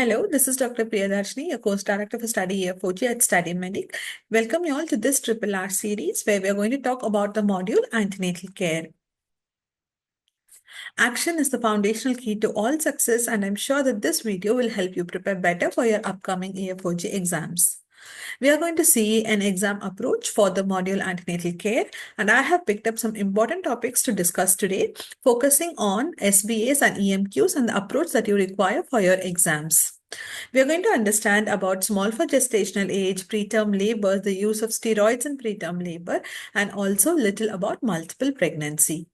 Hello, this is Dr. Priyadarshini, your course director for Study EFOG at StudyMEDIC. Welcome you all to this RRR series where we are going to talk about the module Antenatal Care. Action is the foundational key to all success, and I'm sure that this video will help you prepare better for your upcoming EFOG exams. We are going to see an exam approach for the module Antenatal Care, and I have picked up some important topics to discuss today, focusing on SBAs and EMQs and the approach that you require for your exams. We are going to understand about small for gestational age, preterm labor, the use of steroids in preterm labor, and also little about multiple pregnancy.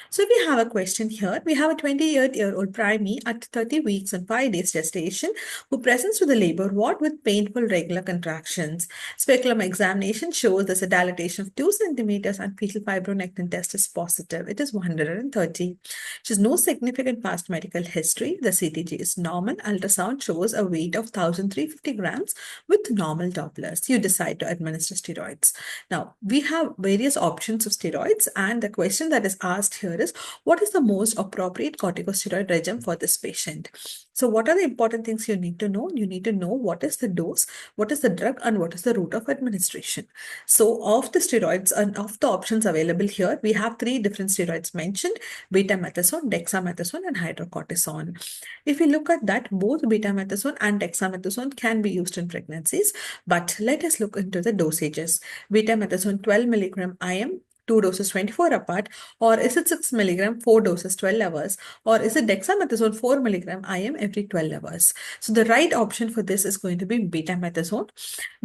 So we have a question here. We have a 28-year-old primee at 30 weeks and 5 days gestation who presents to the labor ward with painful regular contractions. Speculum examination shows there's a dilatation of 2 centimeters and fetal fibronectin test is positive. It is 130. She has no significant past medical history. The CTG is normal. Ultrasound shows a weight of 1,350 grams with normal Dopplers. You decide to administer steroids. Now, we have various options of steroids, and the question that is asked here is, what is the most appropriate corticosteroid regimen for this patient? So what are the important things you need to know? You need to know what is the dose, what is the drug, and what is the route of administration. So of the steroids and of the options available here, we have 3 different steroids mentioned: betamethasone, dexamethasone, and hydrocortisone. If we look at that, both betamethasone and dexamethasone can be used in pregnancies, but let us look into the dosages. Betamethasone 12 milligram IM, 2 doses 24 apart, or is it 6 milligram, 4 doses 12 hours, or is it dexamethasone 4 milligram IM every 12 hours? So the right option for this is going to be betamethasone.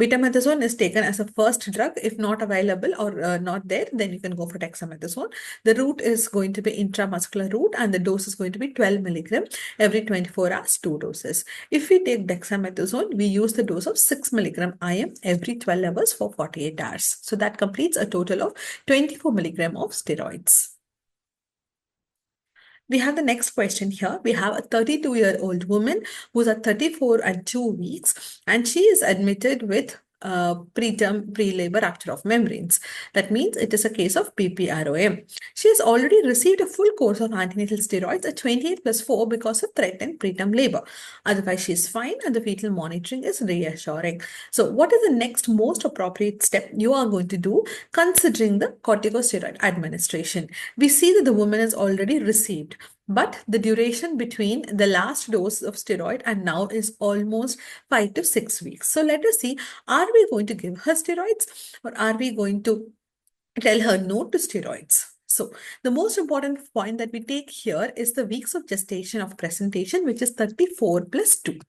Betamethasone is taken as a first drug. If not available or not there, then you can go for dexamethasone. The route is going to be intramuscular route, and the dose is going to be 12 milligram every 24 hours, 2 doses. If we take dexamethasone, we use the dose of 6 milligram IM every 12 hours for 48 hours. So that completes a total of 24 milligram of steroids. We have the next question here. We have a 32-year-old woman who's at 34 and 2 weeks, and she is admitted with preterm pre-labor rupture of membranes. That means it is a case of PPROM. She has already received a full course of antenatal steroids at 28+4 because of threatened preterm labor. Otherwise, she is fine and the fetal monitoring is reassuring. So what is the next most appropriate step you are going to do considering the corticosteroid administration? We see that the woman has already received, but the duration between the last dose of steroid and now is almost 5 to 6 weeks. So let us see, are we going to give her steroids or are we going to tell her no to steroids? So the most important point that we take here is the weeks of gestation of presentation, which is 34 plus 2.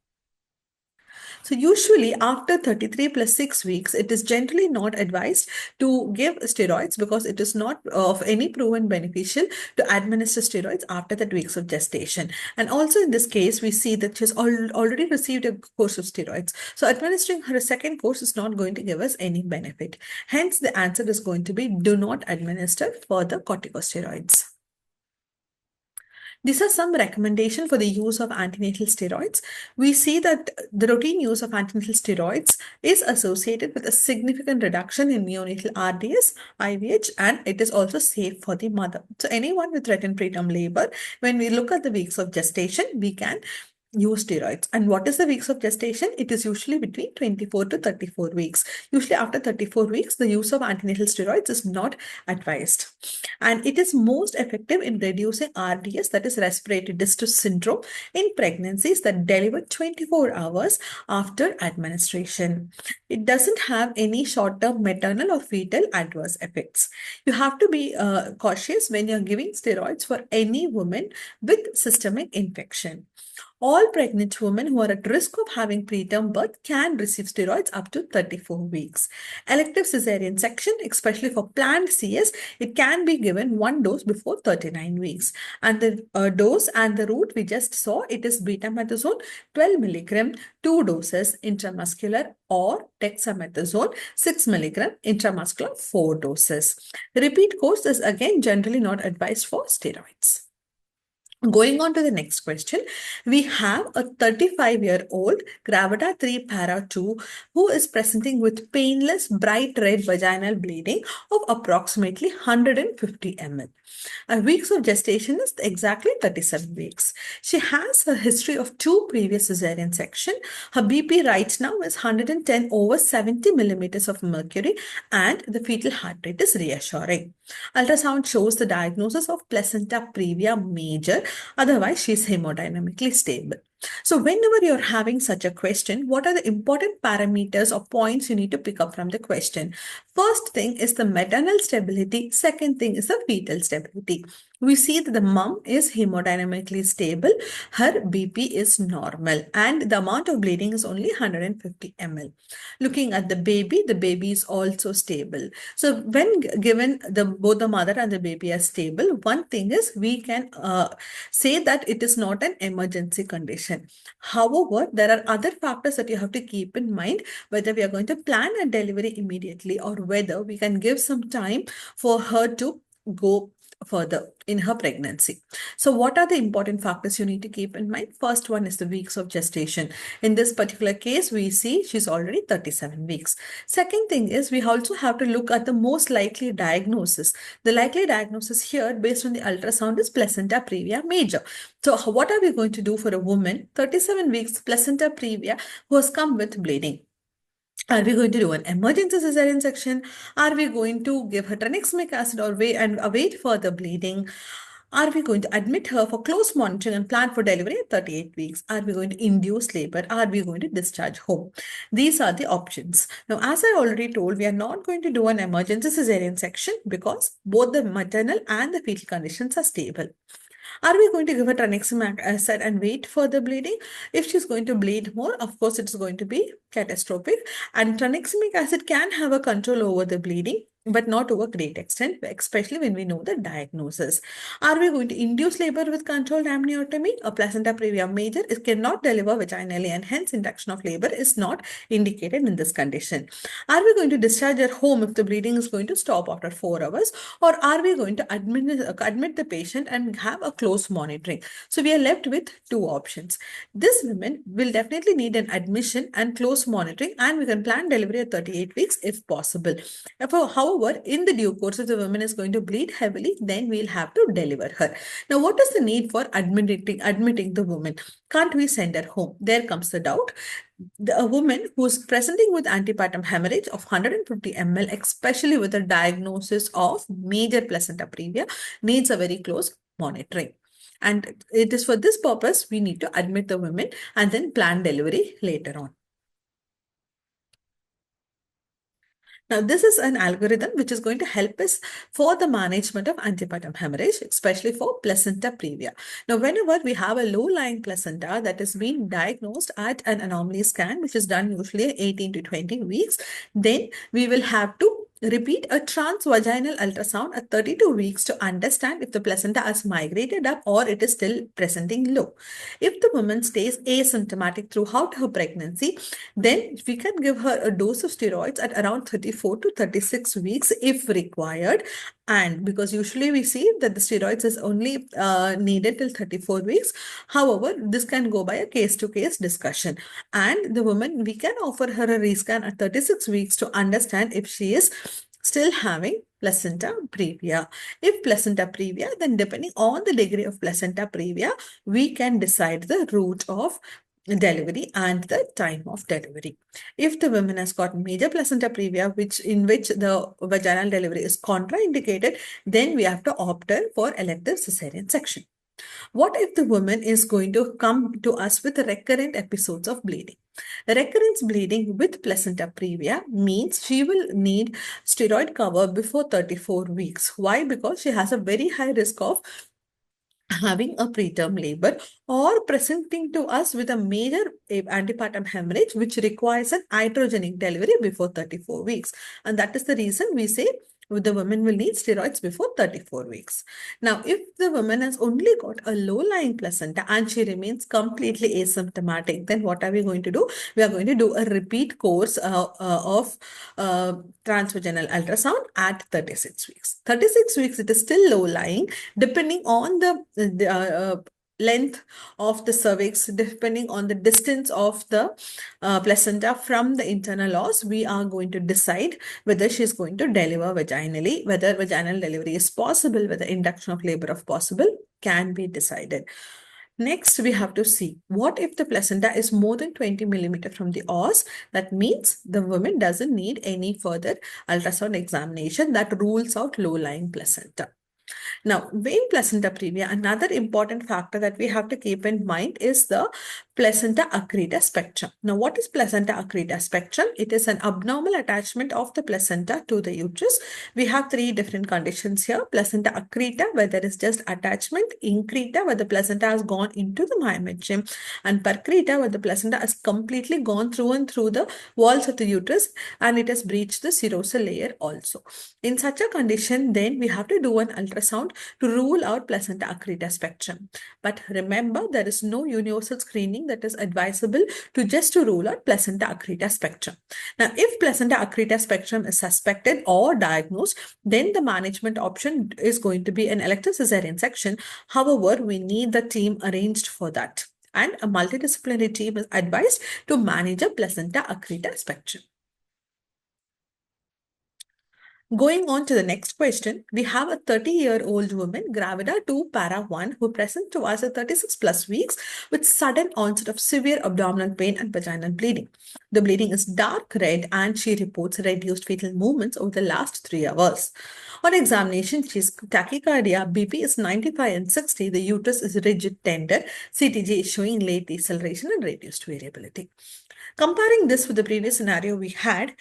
So usually after 33 plus 6 weeks, it is generally not advised to give steroids because it is not of any proven beneficial to administer steroids after that weeks of gestation. And also in this case, we see that she's already received a course of steroids. So administering her a second course is not going to give us any benefit. Hence, the answer is going to be do not administer further corticosteroids. These are some recommendations for the use of antenatal steroids. We see that the routine use of antenatal steroids is associated with a significant reduction in neonatal RDS, IVH, and it is also safe for the mother. So anyone with threatened preterm labor, when we look at the weeks of gestation, we can use steroids. And what is the weeks of gestation? It is usually between 24 to 34 weeks. Usually after 34 weeks, the use of antenatal steroids is not advised. And it is most effective in reducing RDS, that is respiratory distress syndrome, in pregnancies that deliver 24 hours after administration. It doesn't have any short-term maternal or fetal adverse effects. You have to be cautious when you're giving steroids for any woman with systemic infection. All pregnant women who are at risk of having preterm birth can receive steroids up to 34 weeks. Elective cesarean section, especially for planned CS, it can be given 1 dose before 39 weeks. And the dose and the route we just saw, it is betamethasone 12 milligram, 2 doses intramuscular, or dexamethasone 6 milligram intramuscular, 4 doses. The repeat course is again generally not advised for steroids. Going on to the next question, we have a 35-year-old Gravida 3 Para 2 who is presenting with painless bright red vaginal bleeding of approximately 150 ml. Her weeks of gestation is exactly 37 weeks. She has a history of 2 previous cesarean section. Her BP right now is 110 over 70 millimeters of mercury, and the fetal heart rate is reassuring. Ultrasound shows the diagnosis of placenta previa major, otherwise she is hemodynamically stable. So whenever you're having such a question, what are the important parameters or points you need to pick up from the question? First thing is the maternal stability. Second thing is the fetal stability. We see that the mom is hemodynamically stable. Her BP is normal and the amount of bleeding is only 150 ml. Looking at the baby is also stable. So when given both the mother and the baby are stable, one thing is we can say that it is not an emergency condition. However, there are other factors that you have to keep in mind, whether we are going to plan a delivery immediately or whether we can give some time for her to go further in her pregnancy. So what are the important factors you need to keep in mind? First one is the weeks of gestation. In this particular case, we see she's already 37 weeks. Second thing is we also have to look at the most likely diagnosis. The likely diagnosis here based on the ultrasound is placenta previa major. So what are we going to do for a woman 37 weeks placenta previa who has come with bleeding? Are we going to do an emergency cesarean section? Are we going to give her tranexamic acid or await further bleeding? Are we going to admit her for close monitoring and plan for delivery at 38 weeks? Are we going to induce labor? Are we going to discharge home? These are the options. Now, as I already told, we are not going to do an emergency cesarean section because both the maternal and the fetal conditions are stable. Are we going to give her tranexamic acid and wait for the bleeding? If she's going to bleed more, of course, it's going to be catastrophic. And tranexamic acid can have a control over the bleeding, but not to a great extent, especially when we know the diagnosis. Are we going to induce labor with controlled amniotomy? A placenta previa major cannot deliver vaginally, and hence induction of labor is not indicated in this condition. Are we going to discharge her home if the bleeding is going to stop after 4 hours? Or are we going to admit the patient and have a close monitoring? So we are left with 2 options. This woman will definitely need an admission and close monitoring, and we can plan delivery at 38 weeks if possible. However, in the due course, if the woman is going to bleed heavily, then we'll have to deliver her. Now, what is the need for admitting the woman? Can't we send her home? There comes the doubt. A woman who is presenting with antepartum hemorrhage of 150 ml, especially with a diagnosis of major placenta previa, needs a very close monitoring. And it is for this purpose we need to admit the women and then plan delivery later on. Now, this is an algorithm which is going to help us for the management of antepartum hemorrhage, especially for placenta previa. Now, whenever we have a low-lying placenta that is being diagnosed at an anomaly scan, which is done usually 18 to 20 weeks, then we will have to repeat a transvaginal ultrasound at 32 weeks to understand if the placenta has migrated up or it is still presenting low. If the woman stays asymptomatic throughout her pregnancy, then we can give her a dose of steroids at around 34 to 36 weeks if required. And because usually we see that the steroids is only needed till 34 weeks. However, this can go by a case-to-case discussion. And the woman, we can offer her a rescan at 36 weeks to understand if she is still having placenta previa. If placenta previa, then depending on the degree of placenta previa, we can decide the route of delivery and the time of delivery. If the woman has got major placenta previa, in which the vaginal delivery is contraindicated, then we have to opt for elective cesarean section. What if the woman is going to come to us with recurrent episodes of bleeding? Recurrence bleeding with placenta previa means she will need steroid cover before 34 weeks. Why? Because she has a very high risk of having a preterm labor or presenting to us with a major antepartum hemorrhage which requires an iatrogenic delivery before 34 weeks. And that is the reason we say the woman will need steroids before 34 weeks. Now, if the woman has only got a low-lying placenta and she remains completely asymptomatic, then what are we going to do? We are going to do a repeat course of transvaginal ultrasound at 36 weeks. 36 weeks, it is still low-lying. Depending on the length of the cervix, depending on the distance of the placenta from the internal os, we are going to decide whether she's going to deliver vaginally, whether vaginal delivery is possible, whether induction of labor of possible can be decided. Next, we have to see what if the placenta is more than 20 millimeter from the os. That means the woman doesn't need any further ultrasound examination that rules out low-lying placenta. Now, vein placenta previa, another important factor that we have to keep in mind is the placenta accreta spectrum. Now, what is placenta accreta spectrum? It is an abnormal attachment of the placenta to the uterus. We have three different conditions here. Placenta accreta, where there is just attachment; increta, where the placenta has gone into the myometrium; and percreta, where the placenta has completely gone through and through the walls of the uterus and it has breached the serosal layer also. In such a condition, then we have to do an ultrasound to rule out placenta accreta spectrum. But remember, there is no universal screening that is advisable to rule out placenta accreta spectrum. Now, if placenta accreta spectrum is suspected or diagnosed, then the management option is going to be an elective cesarean section. However, we need the team arranged for that. And a multidisciplinary team is advised to manage a placenta accreta spectrum. Going on to the next question, we have a 30-year-old woman, gravida 2 para 1, who presents to us at 36 plus weeks with sudden onset of severe abdominal pain and vaginal bleeding. The bleeding is dark red and she reports reduced fetal movements over the last 3 hours. On examination, she's tachycardia, BP is 95 and 60, the uterus is rigid tender, CTG is showing late deceleration and reduced variability. Comparing this with the previous scenario we had,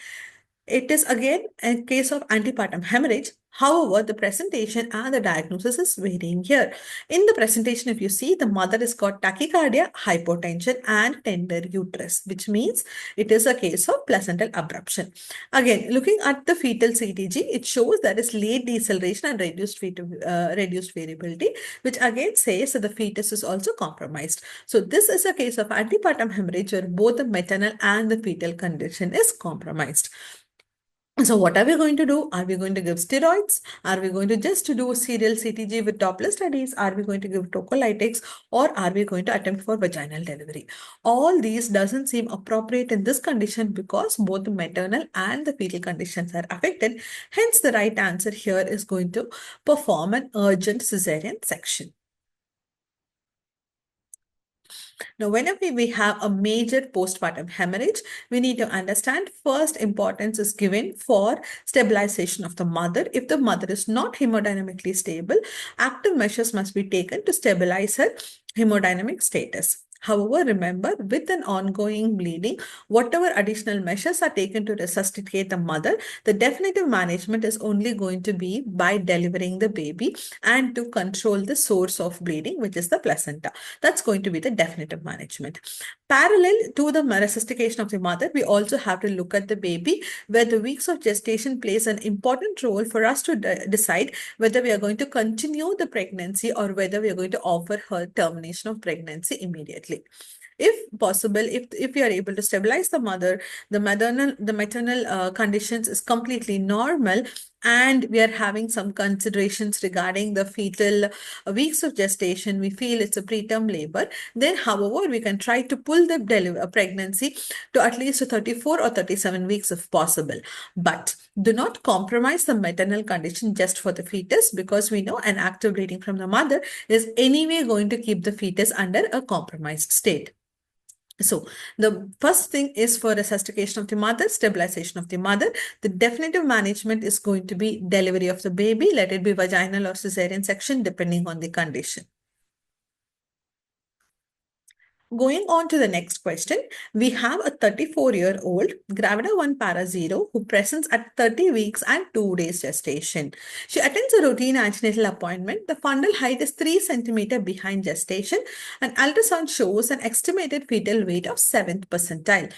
it is again a case of antepartum hemorrhage. However, the presentation and the diagnosis is varying here. In the presentation, if you see, the mother has got tachycardia, hypotension, and tender uterus, which means it is a case of placental abruption. Again, looking at the fetal CTG, it shows there is late deceleration and reduced variability, which again says that the fetus is also compromised. So this is a case of antepartum hemorrhage where both the maternal and the fetal condition is compromised. So what are we going to do? Are we going to give steroids? Are we going to just do serial CTG with Doppler studies? Are we going to give tocolytics? Or are we going to attempt for vaginal delivery? All these doesn't seem appropriate in this condition because both the maternal and the fetal conditions are affected. Hence, the right answer here is going to perform an urgent cesarean section. Now, whenever we have a major postpartum hemorrhage, we need to understand first importance is given for stabilization of the mother. If the mother is not hemodynamically stable, active measures must be taken to stabilize her hemodynamic status. However, remember, with an ongoing bleeding, whatever additional measures are taken to resuscitate the mother, the definitive management is only going to be by delivering the baby and to control the source of bleeding, which is the placenta. That's going to be the definitive management. Parallel to the resuscitation of the mother, we also have to look at the baby, where the weeks of gestation plays an important role for us to decide whether we are going to continue the pregnancy or whether we are going to offer her termination of pregnancy immediately. If possible, if you are able to stabilize the mother, the maternal conditions is completely normal, and we are having some considerations regarding the fetal weeks of gestation, we feel it's a preterm labor, then however, we can try to pull the pregnancy to at least 34 or 37 weeks if possible. But do not compromise the maternal condition just for the fetus, because we know an active bleeding from the mother is anyway going to keep the fetus under a compromised state. So the first thing is for resuscitation of the mother, stabilization of the mother. The definitive management is going to be delivery of the baby, let it be vaginal or cesarean section, depending on the condition. Going on to the next question, we have a 34-year-old gravida 1 para 0 who presents at 30 weeks and 2 days gestation. She attends a routine antenatal appointment. The fundal height is 3 cm behind gestation and ultrasound shows an estimated fetal weight of 7th percentile.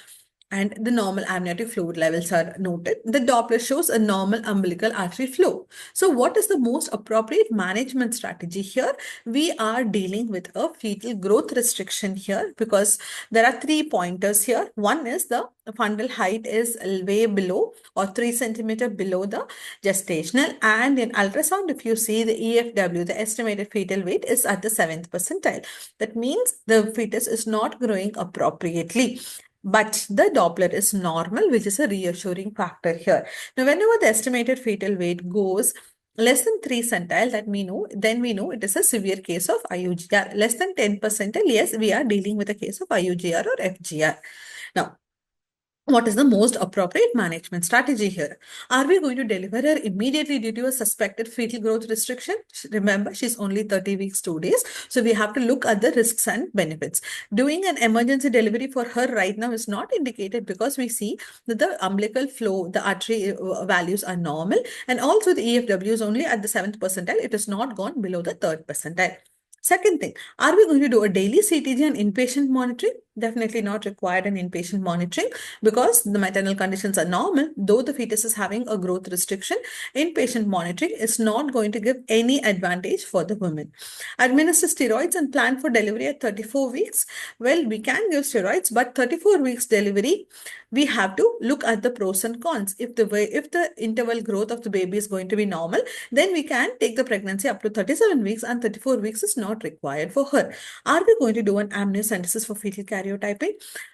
and the normal amniotic fluid levels are noted. The Doppler shows a normal umbilical artery flow. So what is the most appropriate management strategy here? We are dealing with a fetal growth restriction here because there are 3 pointers here. One is the fundal height is way below or 3 centimeter below the gestational, and in ultrasound, if you see the EFW, the estimated fetal weight is at the 7th percentile. That means the fetus is not growing appropriately. But the Doppler is normal, which is a reassuring factor here. Now, whenever the estimated fetal weight goes less than 3 centile, then we know it is a severe case of IUGR. Less than 10 percentile, yes, we are dealing with a case of IUGR or FGR. Now, what is the most appropriate management strategy here? Are we going to deliver her immediately due to a suspected fetal growth restriction? Remember, she's only 30 weeks, 2 days. So we have to look at the risks and benefits. Doing an emergency delivery for her right now is not indicated because we see that the umbilical flow, the artery values are normal. And also the EFW is only at the 7th percentile. It has not gone below the 3rd percentile. Second thing, are we going to do a daily CTG and inpatient monitoring? Definitely not required an inpatient monitoring because the maternal conditions are normal. Though the fetus is having a growth restriction, inpatient monitoring is not going to give any advantage for the woman. Administer steroids and plan for delivery at 34 weeks. Well, we can give steroids, but 34 weeks delivery, we have to look at the pros and cons. If the interval growth of the baby is going to be normal, then we can take the pregnancy up to 37 weeks and 34 weeks is not required for her. Are we going to do an amniocentesis for fetal karyotyping?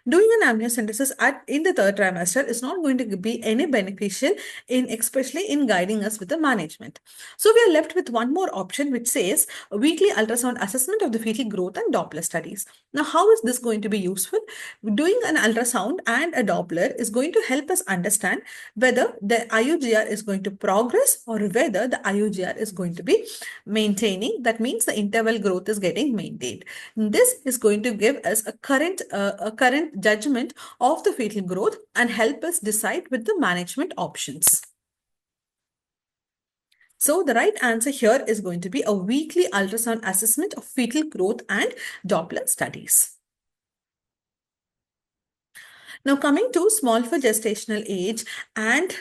Doing an amniocentesis in the 3rd trimester is not going to be any beneficial especially in guiding us with the management. So we are left with one more option which says weekly ultrasound assessment of the fetal growth and Doppler studies. Now, how is this going to be useful? Doing an ultrasound and a Doppler is going to help us understand whether the IUGR is going to progress or whether the IUGR is going to be maintaining. That means the interval growth is getting maintained. This is going to give us a current judgment of the fetal growth and help us decide with the management options. So the right answer here is going to be a weekly ultrasound assessment of fetal growth and Doppler studies. Now coming to small for gestational age and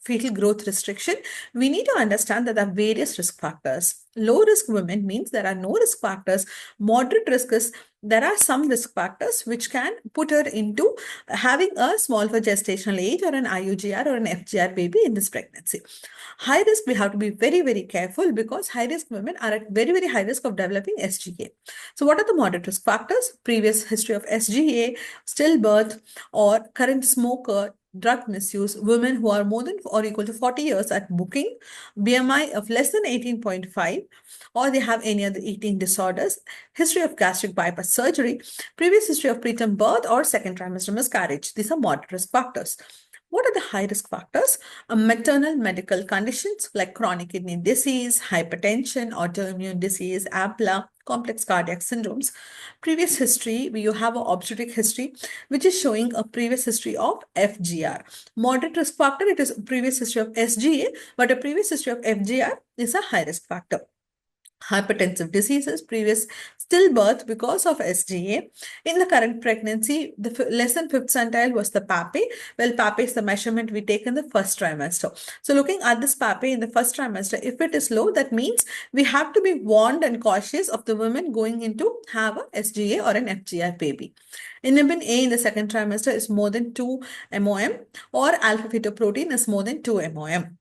fetal growth restriction, we need to understand that there are various risk factors. Low risk women means there are no risk factors. Moderate risk is there are some risk factors which can put her into having a small for gestational age or an IUGR or an FGR baby in this pregnancy. High risk, we have to be very, very careful because high risk women are at very, very high risk of developing SGA. So what are the moderate risk factors? Previous history of SGA, stillbirth, or current smoker, drug misuse, women who are more than or equal to 40 years at booking, BMI of less than 18.5, or they have any other eating disorders, history of gastric bypass surgery, previous history of preterm birth or 2nd trimester miscarriage. These are moderate risk factors. What are the high risk factors? Maternal medical conditions like chronic kidney disease, hypertension, autoimmune disease, APLA, complex cardiac syndromes. Previous history, you have an obstetric history, which is showing a previous history of FGR. Moderate risk factor, it is previous history of SGA, but a previous history of FGR is a high risk factor. Hypertensive diseases, previous stillbirth because of SGA. In the current pregnancy, the less than 5th centile was the PAPE. Well, PAPE is the measurement we take in the 1st trimester. So looking at this PAPE in the 1st trimester, if it is low, that means we have to be warned and cautious of the women going into have a SGA or an FGR baby. Inhibin A in the 2nd trimester is more than 2 MOM or alpha-fetoprotein is more than 2 MOM.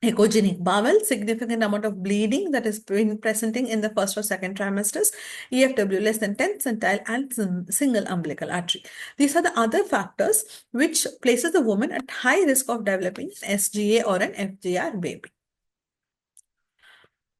Echogenic bowel, significant amount of bleeding that is presenting in the 1st or 2nd trimesters, EFW less than 10th centile and single umbilical artery. These are the other factors which places the woman at high risk of developing an SGA or an FGR baby.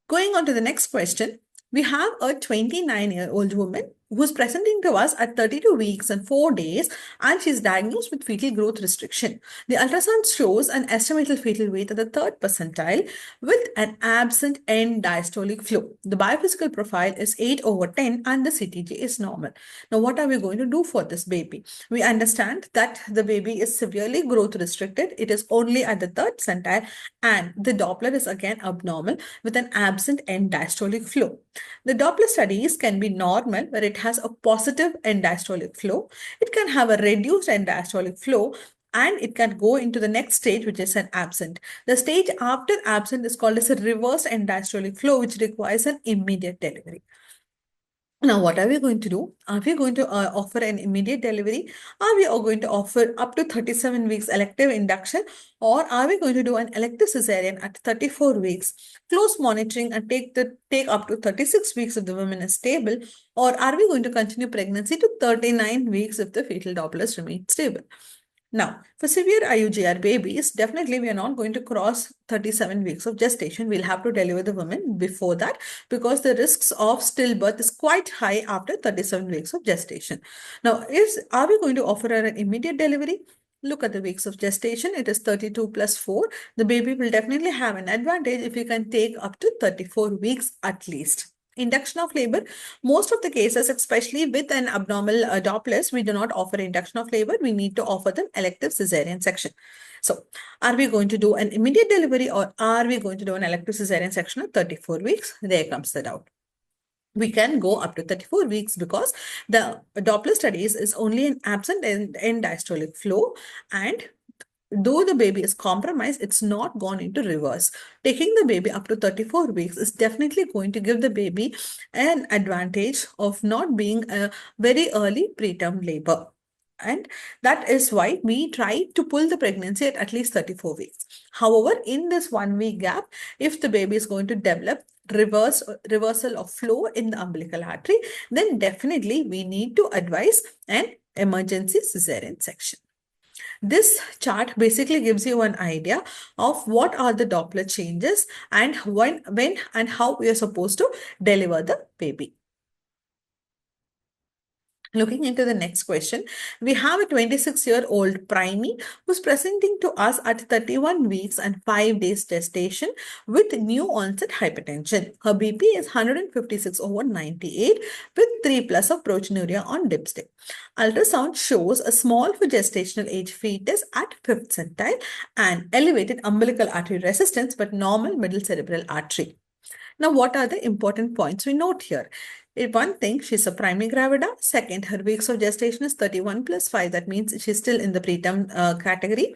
Going on to the next question, we have a 29-year-old woman who's presenting to us at 32 weeks and 4 days, and she's diagnosed with fetal growth restriction. The ultrasound shows an estimated fetal weight at the 3rd percentile with an absent end diastolic flow. The biophysical profile is 8/10 and the CTG is normal. Now, what are we going to do for this baby? We understand that the baby is severely growth restricted. It is only at the 3rd percentile and the Doppler is again abnormal with an absent end diastolic flow. The Doppler studies can be normal where it has a positive end diastolic flow. It can have a reduced end diastolic flow, and it can go into the next stage, which is an absent. The stage after absent is called as a reverse end diastolic flow, which requires an immediate delivery. Now, what are we going to do? Are we going to offer an immediate delivery? Are we going to offer up to 37 weeks elective induction? Or are we going to do an elective cesarean at 34 weeks, close monitoring and take up to 36 weeks if the woman is stable? Or are we going to continue pregnancy to 39 weeks if the fetal Dopplers remain stable? Now, for severe IUGR babies, definitely we are not going to cross 37 weeks of gestation. We'll have to deliver the woman before that because the risks of stillbirth is quite high after 37 weeks of gestation. Now, are we going to offer her an immediate delivery? Look at the weeks of gestation. It is 32 plus 4. The baby will definitely have an advantage if you can take up to 34 weeks at least. Induction of labor, most of the cases, especially with an abnormal Dopplers, we do not offer induction of labor. We need to offer them elective cesarean section. So, are we going to do an immediate delivery or are we going to do an elective cesarean section at 34 weeks? There comes the doubt. We can go up to 34 weeks because the Doppler studies is only an absent end diastolic flow, and though the baby is compromised, it's not gone into reverse. Taking the baby up to 34 weeks is definitely going to give the baby an advantage of not being a very early preterm labor. And that is why we try to pull the pregnancy at least 34 weeks. However, in this 1 week gap, if the baby is going to develop reversal of flow in the umbilical artery, then definitely we need to advise an emergency cesarean section. This chart basically gives you an idea of what are the Doppler changes and when and how we are supposed to deliver the baby. Looking into the next question, we have a 26-year-old primey who's presenting to us at 31 weeks and 5 days gestation with new onset hypertension. Her BP is 156/98 with 3 plus of proteinuria on dipstick. Ultrasound shows a small for gestational age fetus at 5th centile and elevated umbilical artery resistance but normal middle cerebral artery. Now, what are the important points we note here? One thing, she's a primary gravida. Second, her weeks of gestation is 31 plus 5. That means she's still in the preterm category.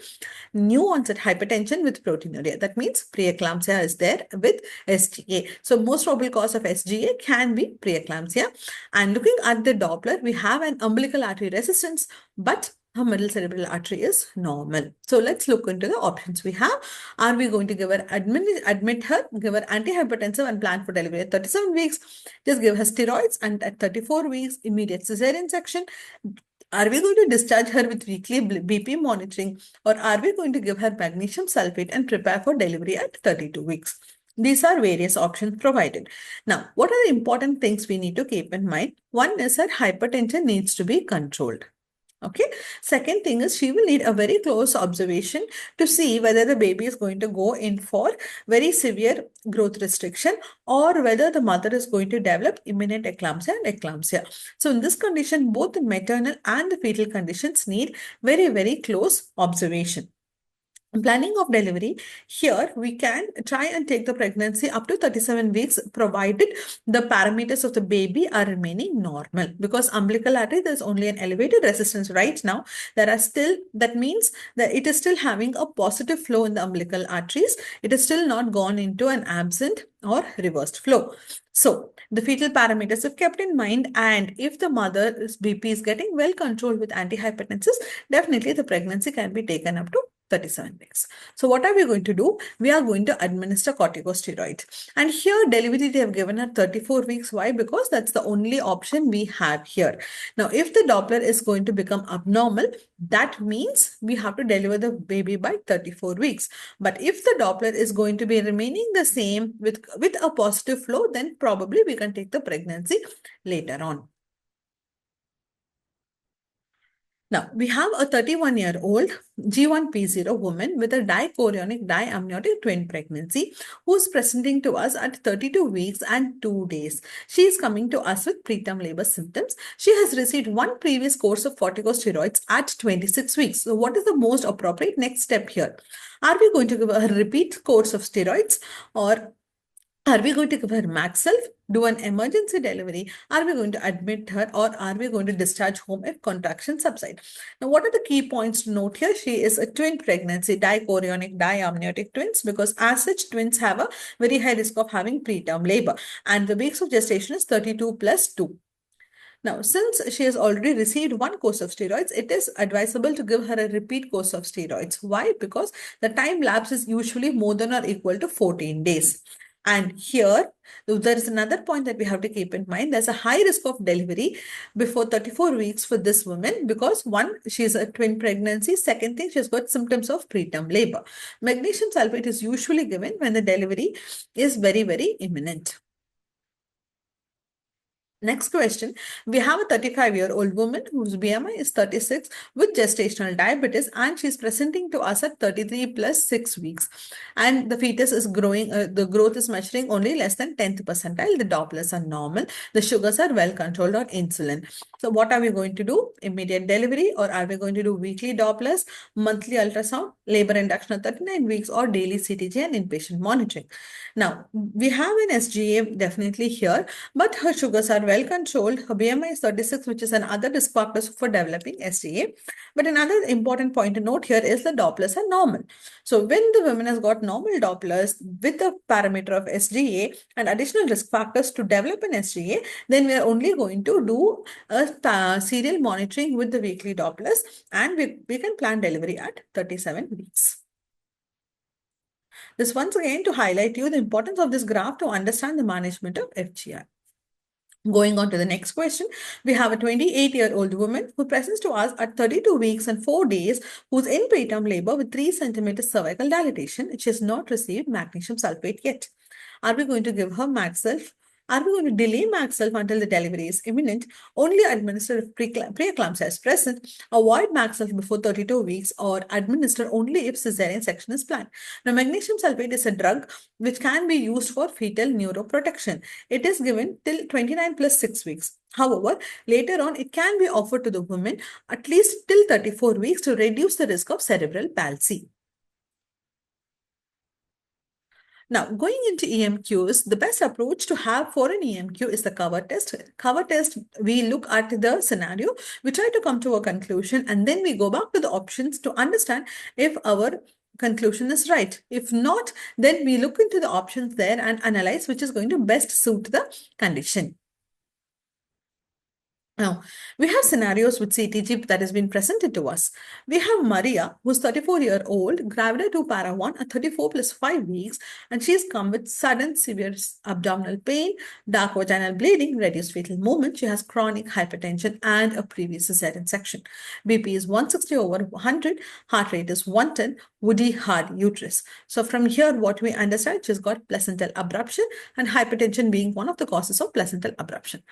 New onset hypertension with proteinuria. That means preeclampsia is there with SGA. So most probable cause of SGA can be preeclampsia. And looking at the Doppler, we have an umbilical artery resistance, but her middle cerebral artery is normal. So let's look into the options we have. Are we going to give her admit her, give her antihypertensive and plan for delivery at 37 weeks? Just give her steroids and at 34 weeks, immediate cesarean section. Are we going to discharge her with weekly BP monitoring, or are we going to give her magnesium sulfate and prepare for delivery at 32 weeks? These are various options provided. Now, what are the important things we need to keep in mind? One is that hypertension needs to be controlled. Okay. Second thing is she will need a very close observation to see whether the baby is going to go in for very severe growth restriction or whether the mother is going to develop imminent eclampsia and eclampsia. So in this condition, both the maternal and the fetal conditions need very, very close observation. Planning of delivery, here we can try and take the pregnancy up to 37 weeks provided the parameters of the baby are remaining normal, because umbilical artery, there's only an elevated resistance right now. That means that it is still having a positive flow in the umbilical arteries. It is still not gone into an absent or reversed flow. So the fetal parameters are kept in mind, and if the mother's BP is getting well controlled with antihypertensives, definitely the pregnancy can be taken up to 37 weeks. So what are we going to do? We are going to administer corticosteroids. And here delivery they have given her 34 weeks. Why? Because that's the only option we have here. Now, if the Doppler is going to become abnormal, that means we have to deliver the baby by 34 weeks. But if the Doppler is going to be remaining the same with a positive flow, then probably we can take the pregnancy later on. Now, we have a 31-year-old G1P0 woman with a dichorionic diamniotic twin pregnancy who is presenting to us at 32 weeks and 2 days. She is coming to us with preterm labor symptoms. She has received one previous course of corticosteroids at 26 weeks. So, what is the most appropriate next step here? Are we going to give her a repeat course of steroids, or Are we going to give her Maxilf, do an emergency delivery? Are we going to admit her, or are we going to discharge home if contractions subside? Now, what are the key points to note here? She is a twin pregnancy, dichorionic, diamniotic twins, because as such, twins have a very high risk of having preterm labor, and the weeks of gestation is 32 plus 2. Now, since she has already received one course of steroids, it is advisable to give her a repeat course of steroids. Why? Because the time lapse is usually more than or equal to 14 days. And here, there is another point that we have to keep in mind. There's a high risk of delivery before 34 weeks for this woman because one, she's a twin pregnancy. Second thing, she's got symptoms of preterm labor. Magnesium sulfate is usually given when the delivery is very, very imminent. Next question. We have a 35-year-old woman whose BMI is 36 with gestational diabetes and she's presenting to us at 33 plus 6 weeks. And the fetus is growing, the growth is measuring only less than 10th percentile. The Dopplers are normal. The sugars are well controlled on insulin. So what are we going to do? Immediate delivery, or are we going to do weekly Dopplers, monthly ultrasound, labor induction at 39 weeks, or daily CTG and inpatient monitoring? Now, we have an SGA definitely here, but her sugars are well controlled. Her BMI is 36, which is another risk factor for developing SGA. But another important point to note here is the Dopplers are normal. So when the woman has got normal Dopplers with the parameter of SGA and additional risk factors to develop an SGA, then we are only going to do a serial monitoring with the weekly Dopplers, and we can plan delivery at 37 weeks. This once again to highlight you the importance of this graph to understand the management of FGR. Going on to the next question, we have a 28-year-old woman who presents to us at 32 weeks and 4 days, who's in preterm labor with 3 centimeters cervical dilatation. She has not received magnesium sulfate yet. Are we going to give her Maxilf? Are we going to delay Maxilf until the delivery is imminent? Only administer if preeclampsia is present. Avoid Maxilf before 32 weeks, or administer only if cesarean section is planned. Now, magnesium sulfate is a drug which can be used for fetal neuroprotection. It is given till 29 plus 6 weeks. However, later on, it can be offered to the woman at least till 34 weeks to reduce the risk of cerebral palsy. Now, going into EMQs, the best approach to have for an EMQ is the cover test. Cover test, we look at the scenario, we try to come to a conclusion, and then we go back to the options to understand if our conclusion is right. If not, then we look into the options there and analyze which is going to best suit the condition. Now, we have scenarios with CTG that has been presented to us. We have Maria, who's 34-year-old, gravida 2 para 1 at 34 plus 5 weeks, and she's come with sudden severe abdominal pain, dark vaginal bleeding, reduced fetal movement. She has chronic hypertension and a previous cesarean section. BP is 160 over 100, heart rate is 110, woody hard uterus. So from here, what we understand, she's got placental abruption and hypertension being one of the causes of placental abruption.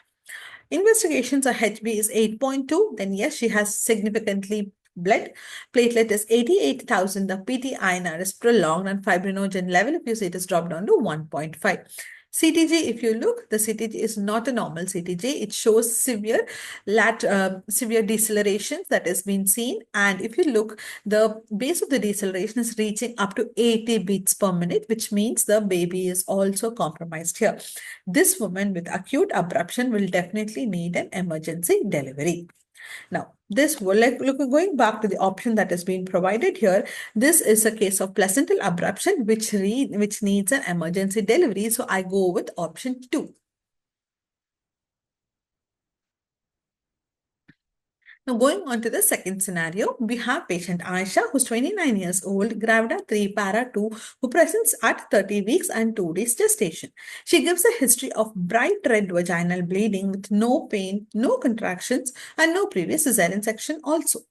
Investigations, her HB is 8.2, then yes, she has significantly bled. Platelet is 88,000. The PT-INR is prolonged, and fibrinogen level, if you see, it is dropped down to 1.5. CTG, if you look, the CTG is not a normal CTG. It shows severe deceleration that has been seen. And if you look, the base of the deceleration is reaching up to 80 beats per minute, which means the baby is also compromised here. This woman with acute abruption will definitely need an emergency delivery. Now, this will going back to the option that has been provided here. This is a case of placental abruption, which needs an emergency delivery. So I go with option 2. Now, going on to the second scenario, we have patient Aisha, who's 29 years old, gravida 3 para 2, who presents at 30 weeks and 2 days gestation. She gives a history of bright red vaginal bleeding with no pain, no contractions, and no previous cesarean section also.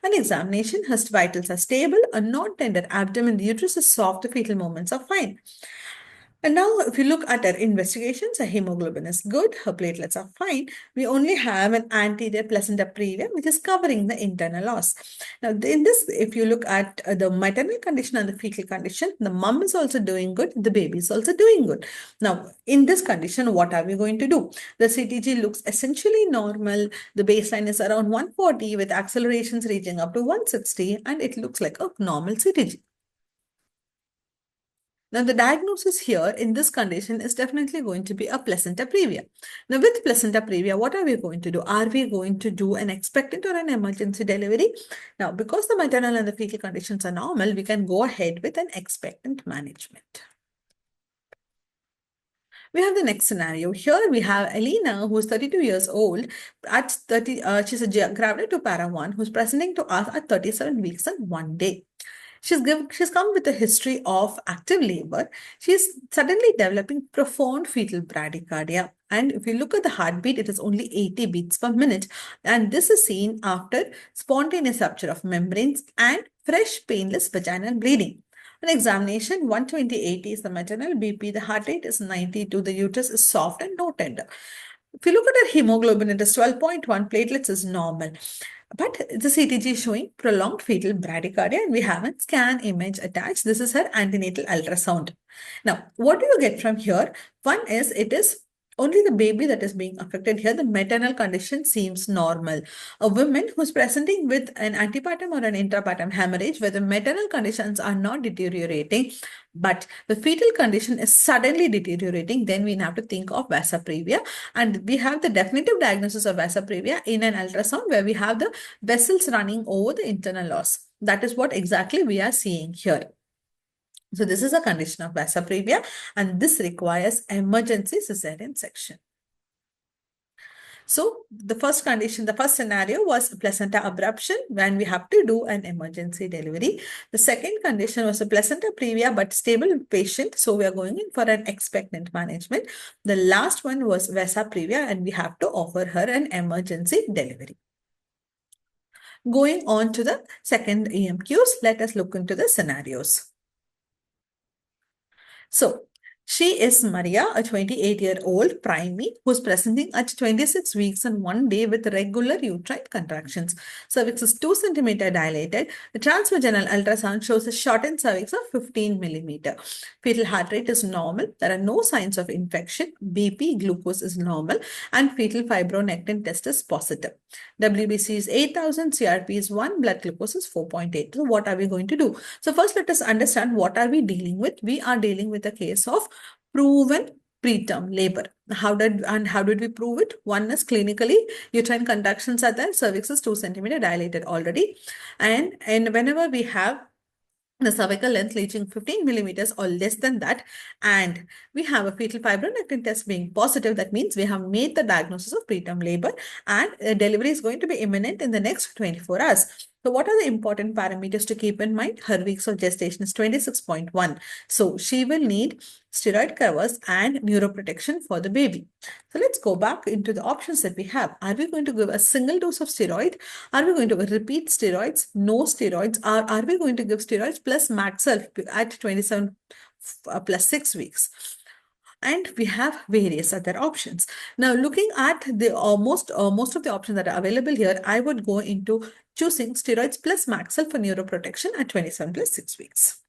An examination, her vitals are stable, a non-tender abdomen, the uterus is soft, the fetal movements are fine. And now, if you look at her investigations, her hemoglobin is good, her platelets are fine. We only have an anterior placenta previa, which is covering the internal loss. Now, in this, if you look at the maternal condition and the fetal condition, the mom is also doing good, the baby is also doing good. Now, in this condition, what are we going to do? The CTG looks essentially normal. The baseline is around 140 with accelerations reaching up to 160, and it looks like a normal CTG. Now, the diagnosis here in this condition is definitely going to be a placenta previa. Now, with placenta previa, what are we going to do? Are we going to do an expectant or an emergency delivery? Now, because the maternal and the fetal conditions are normal, we can go ahead with an expectant management. We have the next scenario. Here we have Elena, who is 32 years old. At 30, she's a gravid to para 1 who's presenting to us at 37 weeks and 1 day. She's come with a history of active labor. She's suddenly developing profound fetal bradycardia. And if you look at the heartbeat, it is only 80 beats per minute. And this is seen after spontaneous rupture of membranes and fresh painless vaginal bleeding. On examination, 120/80 is the maternal BP. The heart rate is 92. The uterus is soft and no tender. If you look at her hemoglobin, it is 12.1. Platelets is normal. But the CTG is showing prolonged fetal bradycardia, and we have a scan image attached. This is her antenatal ultrasound. Now, what do you get from here? One is it is only the baby that is being affected here. The maternal condition seems normal. A woman who's presenting with an antepartum or an intrapartum hemorrhage where the maternal conditions are not deteriorating, but the fetal condition is suddenly deteriorating, then we have to think of vasa previa. And we have the definitive diagnosis of vasa previa in an ultrasound where we have the vessels running over the internal os. That is what exactly we are seeing here. So this is a condition of vasa previa, and this requires emergency cesarean section. So the first condition, the first scenario was placenta abruption when we have to do an emergency delivery. The second condition was a placenta previa but stable patient. So we are going in for an expectant management. The last one was vasa previa and we have to offer her an emergency delivery. Going on to the second EMQs, let us look into the scenarios. So, she is Maria, a 28-year-old primate who's presenting at 26 weeks and 1 day with regular uterine contractions. Cervix is 2 centimeter dilated. The transvaginal ultrasound shows a shortened cervix of 15 millimeter. Fetal heart rate is normal. There are no signs of infection. BP, glucose is normal, and fetal fibronectin test is positive. WBC is 8,000, CRP is 1, blood glucose is 4.8. So what are we going to do? So first let us understand what are we dealing with. We are dealing with a case of proven preterm labor. How did we prove it? One is clinically, uterine contractions are there, cervix is 2 centimeter dilated already. And whenever we have the cervical length reaching 15 millimeters or less than that, and we have a fetal fibronectin test being positive, that means we have made the diagnosis of preterm labor and delivery is going to be imminent in the next 24 hours. So what are the important parameters to keep in mind? Her weeks of gestation is 26.1. So she will need steroid covers and neuroprotection for the baby. So let's go back into the options that we have. Are we going to give a single dose of steroid? Are we going to repeat steroids? No steroids. Or are we going to give steroids plus Maxelf at 27 plus 6 weeks? And we have various other options. Now, looking at the most of the options that are available here, I would go into choosing steroids plus Maxel for neuroprotection at 27 plus 6 weeks.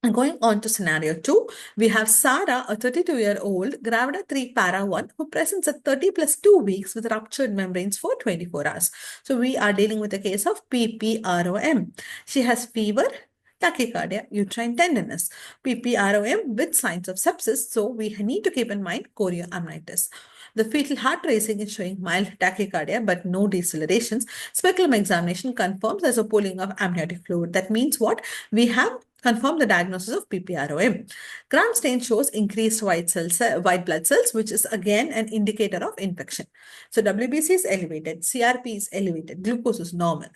And going on to scenario 2, we have Sarah, a 32-year-old, gravida 3 para 1, who presents at 30 plus 2 weeks with ruptured membranes for 24 hours. So we are dealing with a case of PPROM. She has fever, tachycardia, uterine tenderness, PPROM with signs of sepsis. So we need to keep in mind chorioamnitis. The fetal heart racing is showing mild tachycardia but no decelerations. Speculum examination confirms there's a pooling of amniotic fluid. That means what? We have confirmed the diagnosis of PPROM. Gram stain shows increased white blood cells, which is again an indicator of infection. So WBC is elevated, CRP is elevated, glucose is normal.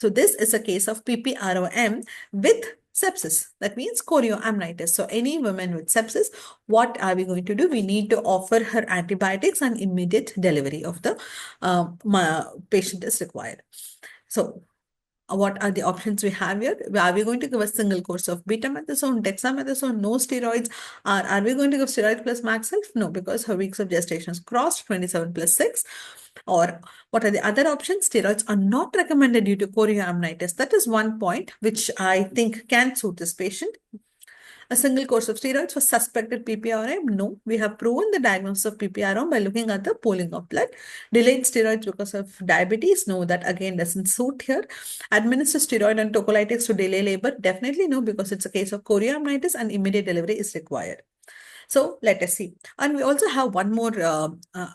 So this is a case of PPROM with sepsis. That means chorioamnitis. So any woman with sepsis, what are we going to do? We need to offer her antibiotics and immediate delivery of the patient is required. So what are the options we have here? Are we going to give a single course of betamethasone, dexamethasone, no steroids? Are we going to give steroid plus Maxelf? No, because her weeks of gestation is crossed 27 plus 6. Or what are the other options? Steroids are not recommended due to chorioamnitis. That is one point which I think can suit this patient. A single course of steroids for suspected PPRM? No. We have proven the diagnosis of PPRM by looking at the pooling of blood. Delayed steroids because of diabetes? No, that again doesn't suit here. Administer steroid and tocolytics to delay labor? Definitely no, because it's a case of chorioamnitis and immediate delivery is required. So let us see. And we also have one more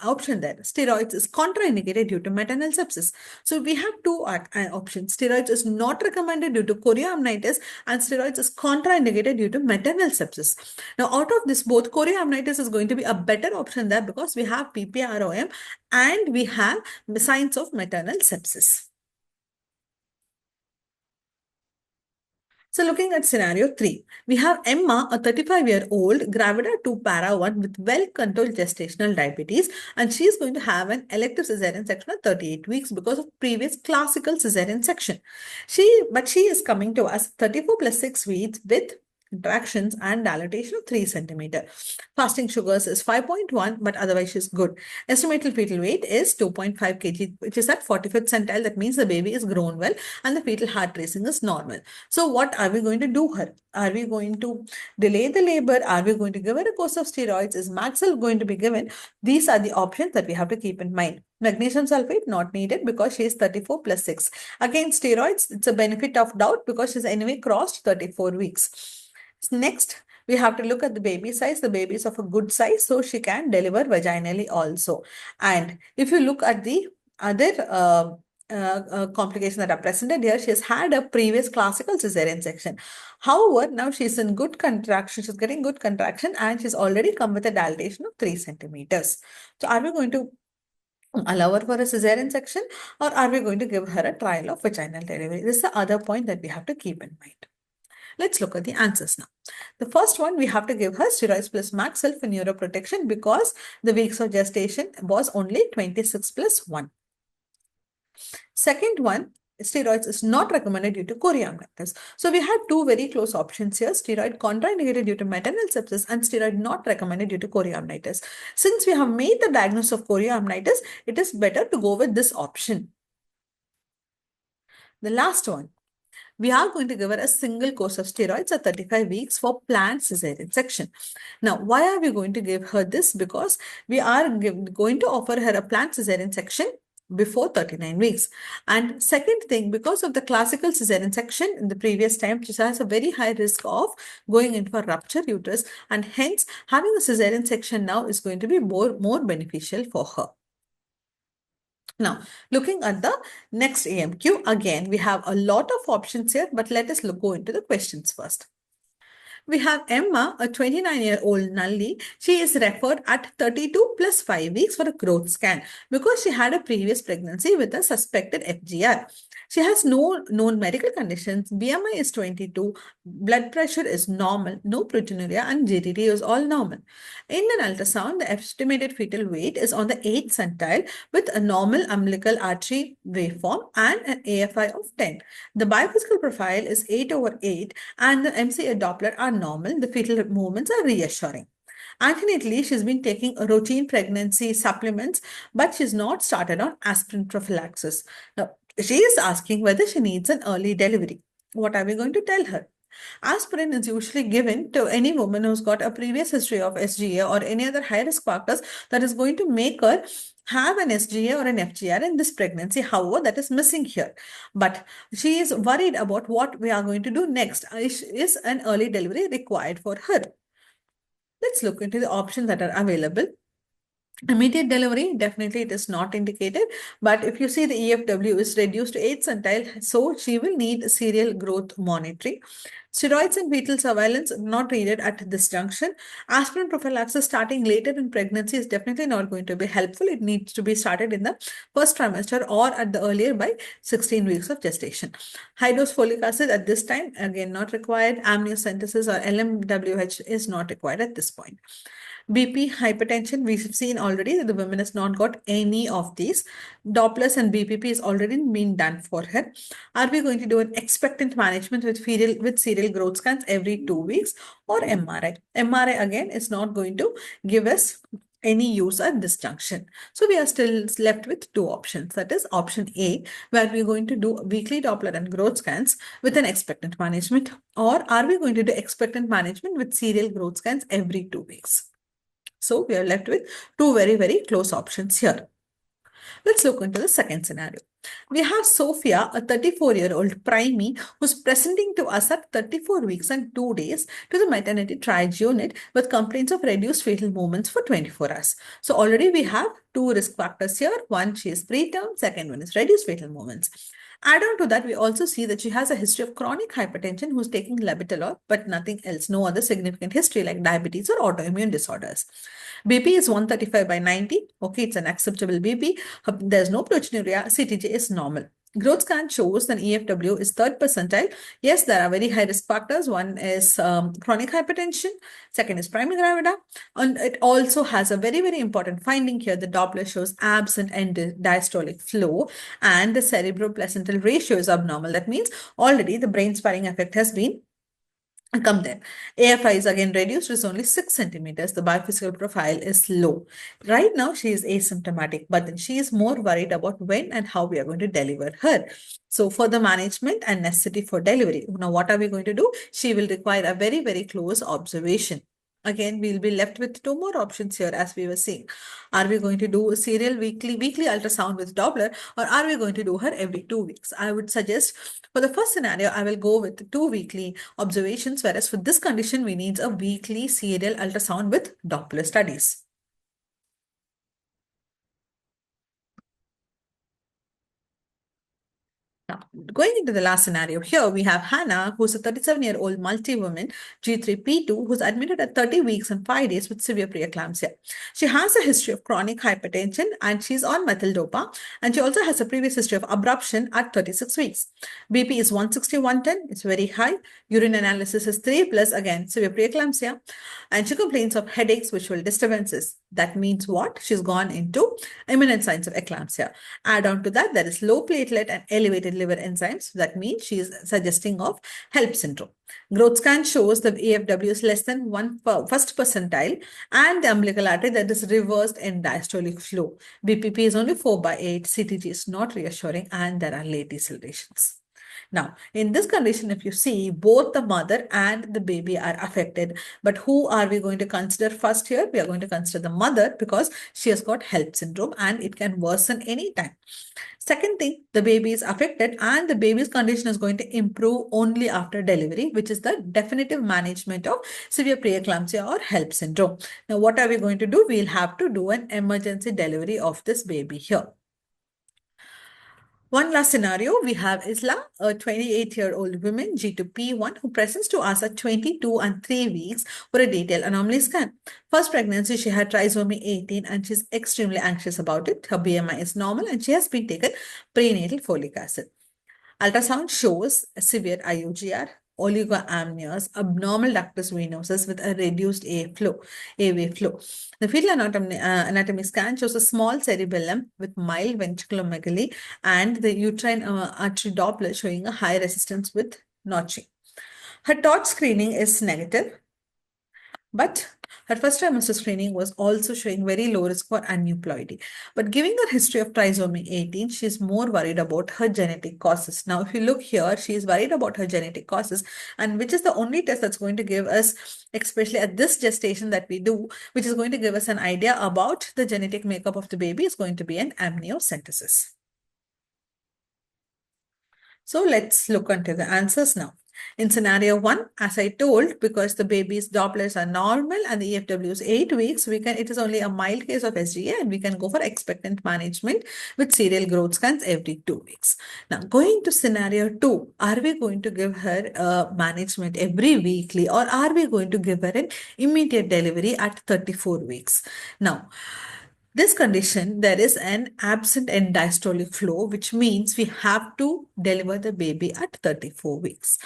option there. Steroids is contraindicated due to maternal sepsis. So we have two options. Steroids is not recommended due to chorioamnitis and steroids is contraindicated due to maternal sepsis. Now out of this, both chorioamnitis is going to be a better option there because we have PPROM and we have signs of maternal sepsis. So looking at scenario 3, we have Emma, a 35-year-old gravida 2 para 1 with well-controlled gestational diabetes, and she is going to have an elective cesarean section at 38 weeks because of previous classical cesarean section. But she is coming to us 34 plus 6 weeks with contractions and dilatation of 3 centimeter. Fasting sugars is 5.1, but otherwise she's good. Estimated fetal weight is 2.5 kg, which is at 45th centile. That means the baby is grown well and the fetal heart racing is normal. So what are we going to do her? Are we going to delay the labor? Are we going to give her a course of steroids? Is Maxil going to be given? These are the options that we have to keep in mind. Magnesium sulfate not needed because she is 34 plus 6. Again, steroids, it's a benefit of doubt because she's anyway crossed 34 weeks. Next, we have to look at the baby size. The baby is of a good size, so she can deliver vaginally also. And if you look at the other complications that are presented here, she has had a previous classical cesarean section. However, now she's in good contraction. She's getting good contraction and she's already come with a dilatation of 3 centimeters. So are we going to allow her for a cesarean section or are we going to give her a trial of vaginal delivery? This is the other point that we have to keep in mind. Let's look at the answers now. The first one, we have to give her steroids plus Maxil for neuroprotection because the weeks of gestation was only 26 plus 1. Second one, steroids is not recommended due to chorioamnitis. So we have two very close options here, steroid contraindicated due to maternal sepsis and steroid not recommended due to chorioamnitis. Since we have made the diagnosis of chorioamnitis, it is better to go with this option. The last one, we are going to give her a single course of steroids at 35 weeks for planned cesarean section. Now, why are we going to give her this? Because we are going to offer her a planned cesarean section before 39 weeks. And second thing, because of the classical cesarean section in the previous time, she has a very high risk of going in for rupture uterus, and hence having a cesarean section now is going to be more beneficial for her. Now, looking at the next AMQ, again, we have a lot of options here, but let us go into the questions first. We have Emma, a 29-year-old Nalli. She is referred at 32 plus 5 weeks for a growth scan because she had a previous pregnancy with a suspected FGR. She has no known medical conditions. BMI is 22. Blood pressure is normal. No proteinuria and GTT is all normal. In an ultrasound, the estimated fetal weight is on the 8th centile with a normal umbilical artery waveform and an AFI of 10. The biophysical profile is 8/8 and the MCA Doppler are normal. The fetal movements are reassuring. Antenatally, she's been taking routine pregnancy supplements, but she's not started on aspirin prophylaxis. Now, she is asking whether she needs an early delivery. What are we going to tell her? Aspirin is usually given to any woman who's got a previous history of SGA or any other high-risk factors that is going to make her have an SGA or an FGR in this pregnancy. However, that is missing here. But she is worried about what we are going to do next. Is an early delivery required for her? Let's look into the options that are available. Immediate delivery, definitely it is not indicated. But if you see the EFW is reduced to 8th centile, so she will need serial growth monitoring. Steroids and fetal surveillance not needed at this junction. Aspirin prophylaxis starting later in pregnancy is definitely not going to be helpful. It needs to be started in the first trimester or at the earlier by 16 weeks of gestation. High dose folic acid at this time, again not required. Amniocentesis or LMWH is not required at this point. BP, hypertension, we've seen already that the woman has not got any of these. Dopplers and BPP is already been done for her. Are we going to do an expectant management with serial growth scans every 2 weeks or MRI? MRI again is not going to give us any use at this junction. So we are still left with two options. That is option A, where we're going to do weekly Doppler and growth scans with an expectant management, or are we going to do expectant management with serial growth scans every 2 weeks? So we are left with two very, very close options here. Let's look into the second scenario. We have Sophia, a 34-year-old primey, who's presenting to us at 34 weeks and 2 days to the maternity triage unit with complaints of reduced fetal movements for 24 hours. So already we have two risk factors here. One, she is preterm. Second one is reduced fetal movements. Add on to that, we also see that she has a history of chronic hypertension who's taking labetalol, but nothing else, no other significant history like diabetes or autoimmune disorders. BP is 135 by 90. Okay, it's an acceptable BP. There's no proteinuria. CTJ is normal. Growth scan shows that EFW is third percentile. Yes, there are very high risk factors. One is chronic hypertension. Second is primary gravida. And it also has a very, very important finding here. The Doppler shows absent end diastolic flow and the cerebroplacental ratio is abnormal. That means already the brain sparring effect has been come there. AFI is again reduced, is only 6 centimeters. The biophysical profile is low. Right now, she is asymptomatic, but then she is more worried about when and how we are going to deliver her. So for the management and necessity for delivery, now what are we going to do? She will require a very, very close observation. Again, we'll be left with two more options here, as we were saying. Are we going to do a serial weekly ultrasound with Doppler, or are we going to do her every 2 weeks? I would suggest for the first scenario, I will go with 2 weekly observations, whereas for this condition, we need a weekly serial ultrasound with Doppler studies. Now, going into the last scenario here, we have Hannah, who's a 37-year-old multi-woman, G3P2, who's admitted at 30 weeks and 5 days with severe preeclampsia. She has a history of chronic hypertension and she's on methyldopa. And she also has a previous history of abruption at 36 weeks. BP is 160/110. It's very high. Urine analysis is 3 plus, again, severe preeclampsia. And she complains of headaches, visual disturbances. That means what? She's gone into imminent signs of eclampsia. Add on to that, there is low platelet and elevated liver enzymes. That means she is suggesting of HELP syndrome. Growth scan shows the AFW is less than first percentile and the umbilical artery that is reversed in diastolic flow. BPP is only 4/8. CTG is not reassuring and there are late decelerations. Now, in this condition, if you see, both the mother and the baby are affected. But who are we going to consider first here? We are going to consider the mother because she has got HELP syndrome and it can worsen anytime. Second thing, the baby is affected and the baby's condition is going to improve only after delivery, which is the definitive management of severe preeclampsia or HELP syndrome. Now, what are we going to do? We'll have to do an emergency delivery of this baby here. One last scenario, we have Isla, a 28-year-old woman, G2P1, who presents to us at 22 and 3 weeks for a detailed anomaly scan. First pregnancy, she had trisomy 18 and she's extremely anxious about it. Her BMI is normal and she has been taken prenatal folic acid. Ultrasound shows a severe IUGR, oligoamnios, abnormal ductus venosus with a reduced AV flow. The fetal anatomy scan shows a small cerebellum with mild ventriculomegaly and the uterine artery Doppler showing a high resistance with notching. Her TORCH screening is negative, but her first trimester screening was also showing very low risk for aneuploidy. But giving her history of trisomy 18, she's more worried about her genetic causes. Now, if you look here, she is worried about her genetic causes, and which is the only test that's going to give us, especially at this gestation that we do, which is going to give us an idea about the genetic makeup of the baby, is going to be an amniocentesis. So let's look into the answers now. In scenario 1, as I told, because the baby's Dopplers are normal and the EFW is 8 weeks, it is only a mild case of SGA and we can go for expectant management with serial growth scans every 2 weeks. Now, going to scenario 2, are we going to give her management every weekly or are we going to give her an immediate delivery at 34 weeks? Now, this condition, there is an absent end diastolic flow, which means we have to deliver the baby at 34 weeks.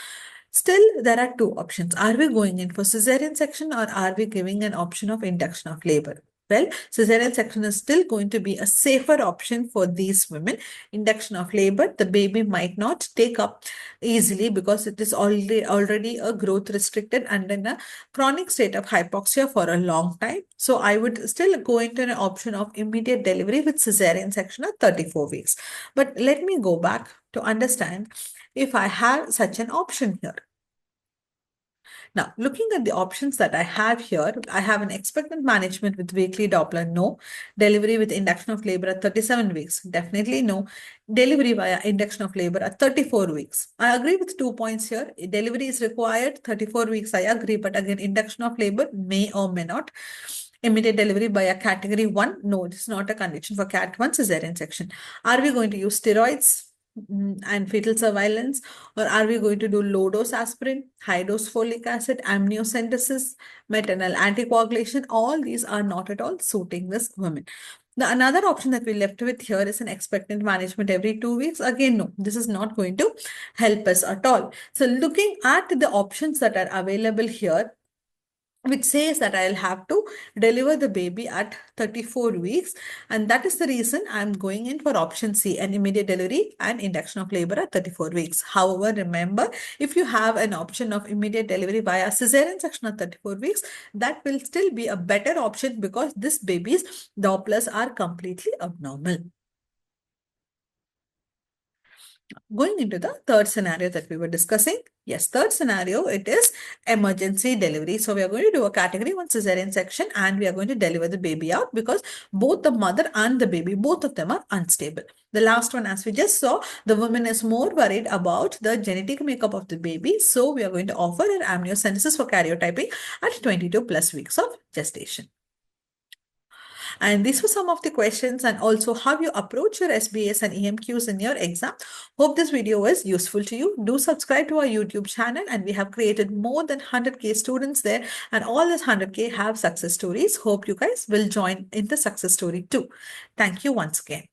Still, there are two options. Are we going in for cesarean section or are we giving an option of induction of labor? well, cesarean section is still going to be a safer option for these women. Induction of labor, the baby might not take up easily because it is already a growth restricted and in a chronic state of hypoxia for a long time. So I would still go into an option of immediate delivery with cesarean section at 34 weeks. But let me go back to understand if I have such an option here. Now, looking at the options that I have here, I have an expectant management with weekly Doppler, no. Delivery with induction of labor at 37 weeks, definitely no. Delivery via induction of labor at 34 weeks. I agree with 2 points here. Delivery is required, 34 weeks, I agree, but again, induction of labor may or may not. Immediate delivery by a category 1, no, it is not a condition for cat 1 cesarean section. Are we going to use steroids and fetal surveillance, or are we going to do low dose aspirin, high dose folic acid, amniocentesis, maternal anticoagulation? All these are not at all suiting this woman. Another option that we left with here is an expectant management every 2 weeks. Again, no, this is not going to help us at all. So looking at the options that are available here, which says that I'll have to deliver the baby at 34 weeks. And that is the reason I'm going in for option C, an immediate delivery and induction of labor at 34 weeks. However, remember, if you have an option of immediate delivery via cesarean section at 34 weeks, that will still be a better option because this baby's Dopplers are completely abnormal. Going into the third scenario that we were discussing. Yes, third scenario, it is emergency delivery. So we are going to do a category 1 cesarean section and we are going to deliver the baby out because both the mother and the baby, both of them are unstable. The last one, as we just saw, the woman is more worried about the genetic makeup of the baby. So we are going to offer an amniocentesis for karyotyping at 22 plus weeks of gestation. And these were some of the questions and also how you approach your SBS and EMQs in your exam. Hope this video was useful to you. Do subscribe to our YouTube channel and we have created more than 100K students there and all this 100K have success stories. Hope you guys will join in the success story too. Thank you once again.